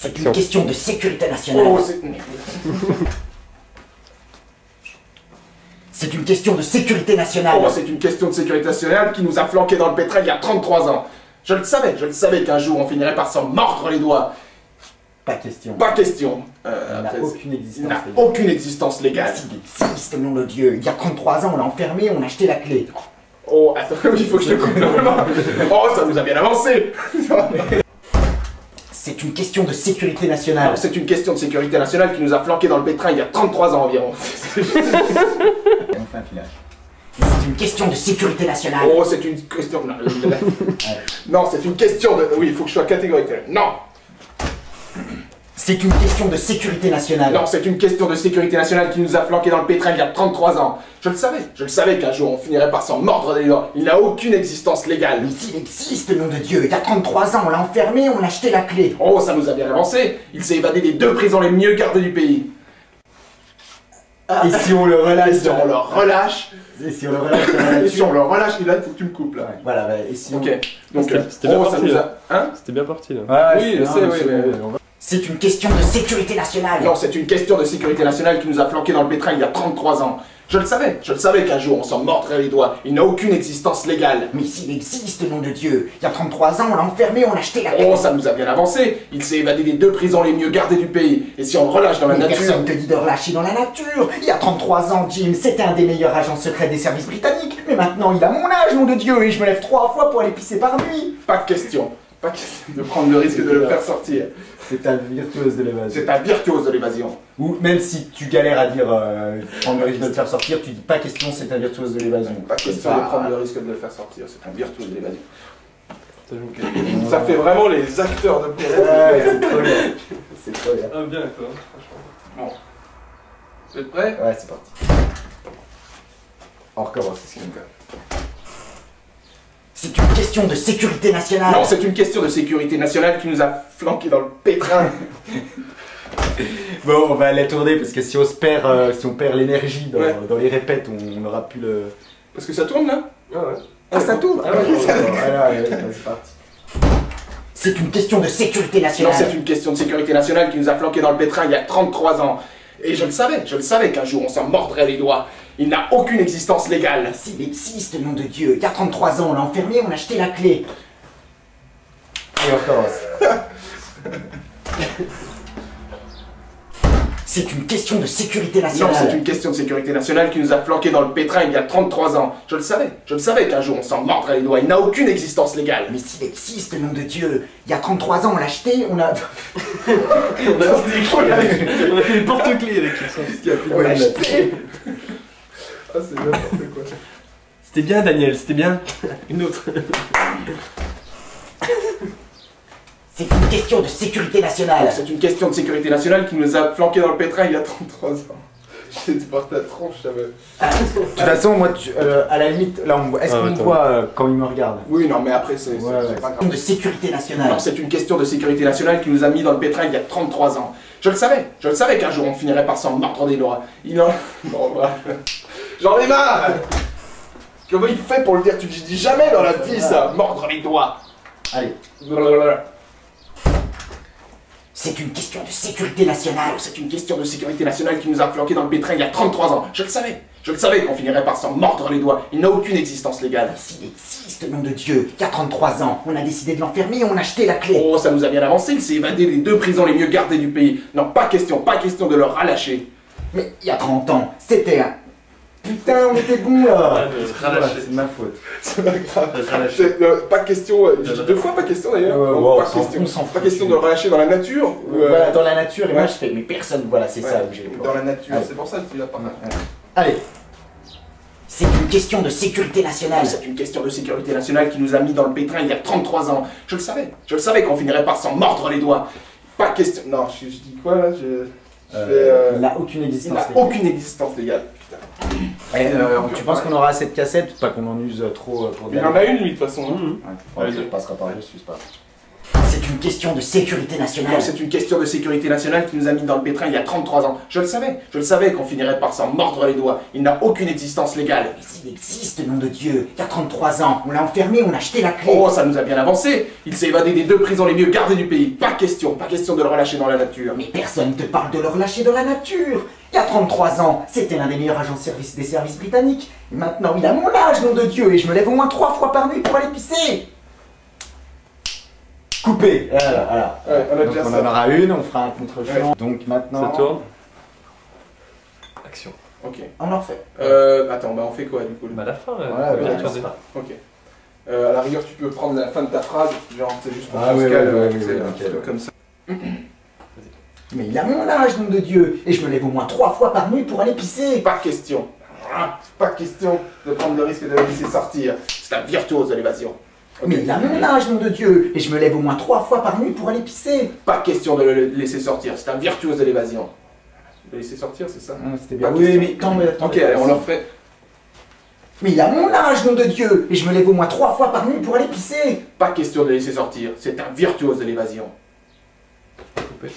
C'est une question de sécurité nationale. Oh, c'est une question de sécurité nationale. Oh, c'est une question de sécurité nationale qui nous a flanqués dans le pétrin il y a 33 ans. Je le savais qu'un jour on finirait par s'en mordre les doigts. Pas question. Pas question. Il n'a aucune existence. Il n'a aucune existence légale. S'il existe, nom de Dieu. Il y a 33 ans, on l'a enfermé, on a acheté la clé. Oh, attends, il faut que je te coupe normalement. Oh, ça nous a bien avancé. C'est une question de sécurité nationale. C'est une question de sécurité nationale qui nous a flanqués dans le pétrin il y a 33 ans environ. On fait un filage. C'est une question de sécurité nationale. Oh, c'est une question... Non, c'est une question de... Oui, il faut que je sois catégorique. Non. C'est une question de sécurité nationale. Non, c'est une question de sécurité nationale qui nous a flanqués dans le pétrin il y a 33 ans. Je le savais qu'un jour on finirait par s'en mordre les doigts. Il n'a aucune existence légale. Mais s'il existe, nom de Dieu, il y a 33 ans, on l'a enfermé, on a acheté la clé. Oh, ça nous a bien avancé. Il s'est évadé des 2 prisons les mieux gardées du pays. Et si on le relâche? Et si on le relâche? Et si on le relâche? Et si on le relâche, il faut que tu me coupes là. Ouais. Voilà, et si on... Ok. Donc, c'était bien ça parti, nous là. a... Hein? C'était bien parti là. Oui, je sais, oui. C'est une question de sécurité nationale. Non, c'est une question de sécurité nationale qui nous a flanqués dans le pétrin il y a 33 ans. Je le savais qu'un jour on s'en mordrait les doigts. Il n'a aucune existence légale. Mais s'il existe, nom de Dieu, il y a 33 ans, on l'a enfermé, on a acheté la clé. Oh, ça nous a bien avancé. Il s'est évadé des 2 prisons les mieux gardées du pays. Et si on le relâche dans la Mais nature... personne te dit de relâcher dans la nature. Il y a 33 ans, Jim, c'était un des meilleurs agents secrets des services britanniques. Mais maintenant, il a mon âge, nom de Dieu, et je me lève 3 fois pour aller pisser par nuit. Pas de question. Pas question de prendre le risque de le faire sortir. C'est un virtuose de l'évasion. C'est un virtuose de l'évasion. Ou même si tu galères à dire prendre le risque de le faire sortir, tu dis pas question, c'est un virtuose de l'évasion. Pas question de prendre le risque de le faire sortir. C'est un virtuose de l'évasion. Ça fait vraiment les acteurs de Pierrot. Ouais, c'est trop bien. C'est trop bien. Ah bien quoi. Bon. Vous êtes prêts? Ouais, c'est parti. On recommence, c'est ce qu'il me fait. C'est une question de sécurité nationale. Non, c'est une question de sécurité nationale qui nous a flanqués dans le pétrin. Bon, on va la tourner parce que si on se perd, si on perd l'énergie dans, Ouais. dans les répètes, on n'aura plus le... Parce que ça tourne là? Ah ouais. Ah, ça tourne? Ah ouais, voilà, c'est parti. C'est une question de sécurité Non, nationale. c'est une question de sécurité nationale qui nous a flanqués dans le pétrin il y a 33 ans. Et je le savais qu'un jour on s'en mordrait les doigts. Il n'a aucune existence légale. S'il existe, nom de Dieu, il y a 33 ans, on l'a enfermé, on a acheté la clé. Et on recommence. C'est une question de sécurité Non, nationale. c'est une question de sécurité nationale qui nous a flanqués dans le pétrin il y a 33 ans. Je le savais qu'un jour on s'en mordrait les doigts. Il n'a aucune existence légale. Mais s'il existe, nom de Dieu, il y a 33 ans, on l'a acheté, on a... On a fait les porte-clés avec ça. On l'a acheté. Ah, c'est n'importe quoi. C'était bien Daniel, c'était bien. Une autre. C'est une question de sécurité nationale. C'est une question de sécurité nationale qui nous a flanqués dans le pétrin il y a 33 ans. J'ai porté la tronche, ça me... De toute façon, moi, à la limite, là, est-ce qu'on me voit quand il me regarde? Oui, non, mais après, c'est pas grave. De sécurité nationale. Non, c'est une question de sécurité nationale qui nous a mis dans le pétrin il y a 33 ans. Je le savais qu'un jour on finirait par s'en mordre des doigts. Il en... Bon, bah... J'en ai marre. Comment il fait pour le dire? Tu le dis jamais dans la vie, ça, mordre les doigts. Allez. Blablabla. C'est une question de sécurité nationale. C'est une question de sécurité nationale qui nous a flanqués dans le pétrin il y a 33 ans. Je le savais qu'on finirait par s'en mordre les doigts. Il n'a aucune existence légale. S'il existe, nom de Dieu, il y a 33 ans, on a décidé de l'enfermer, on a acheté la clé. Oh, ça nous a bien avancé, il s'est évadé des 2 prisons les mieux gardées du pays. Non, pas question de le relâcher. Mais il y a 30 ans, c'était un... Putain, on était bon là. C'est de ma faute. C'est pas grave. relâcher. Pas question, j'ai dit 2 fois pas question d'ailleurs. Ouais, Pas question de le relâcher dans la nature. Voilà, dans la nature, et moi je fais, mais personne, voilà, c'est ça où j'ai les Dans la nature, Allez. c'est pour ça que tu l'as pas. Allez. C'est une question de sécurité nationale. C'est une question de sécurité nationale qui nous a mis dans le pétrin il y a 33 ans. Je le savais qu'on finirait par s'en mordre les doigts. Pas question... Non, je dis quoi là? Il n'a aucune existence. Il n'a aucune existence légale. Et, tu penses qu'on aura assez de cassettes? Pas qu'on en use trop pour Il en a une lui de toute façon. Ouais, ça passera par dessus, c'est pas grave. c'est une question de sécurité nationale. Non, c'est une question de sécurité nationale qui nous a mis dans le pétrin il y a 33 ans. Je le savais qu'on finirait par s'en mordre les doigts. Il n'a aucune existence légale. Mais s'il existe, nom de Dieu, il y a 33 ans, on l'a enfermé, on a jeté la clé. Oh, ça nous a bien avancé. Il s'est évadé des 2 prisons les mieux gardées du pays. Pas question de le relâcher dans la nature. Mais personne ne te parle de le relâcher dans la nature. Il y a 33 ans, c'était l'un des meilleurs agents de service des services britanniques. Et maintenant, il a mon âge, nom de Dieu, et je me lève au moins 3 fois par nuit pour aller pisser. Coupé. Voilà. Ouais, on a Donc déjà on ça. en aura une, on fera un contre-champ. Donc maintenant... Ça tourne. Action. Ok. On en refait. Attends, bah on fait quoi du coup? Bah, à la fin, Voilà, l'ouverture ouais, des- Ok. À la rigueur, tu peux prendre la fin de ta phrase, genre c'est juste pour Ah, qu'on se ouais, cale, ouais, tu sais, ouais, un ok, truc ouais. comme ça. Mais il a mon âge, nom de Dieu, et je me lève au moins 3 fois par nuit pour aller pisser. Pas question. Pas question de prendre le risque de le laisser sortir. C'est un virtuose de l'évasion. Ok. Mais il a mon âge, nom de Dieu, et je me lève au moins 3 fois par nuit pour aller pisser. Pas question de le laisser sortir. C'est un virtuose de l'évasion. Le laisser sortir, c'est ça? C'était Pas bien. Oui, question. mais attends, Ok, allez, on le refait. Mais il a mon âge, nom de Dieu, et je me lève au moins 3 fois par nuit pour aller pisser. Pas question de le laisser sortir. C'est un virtuose de l'évasion. Coupé.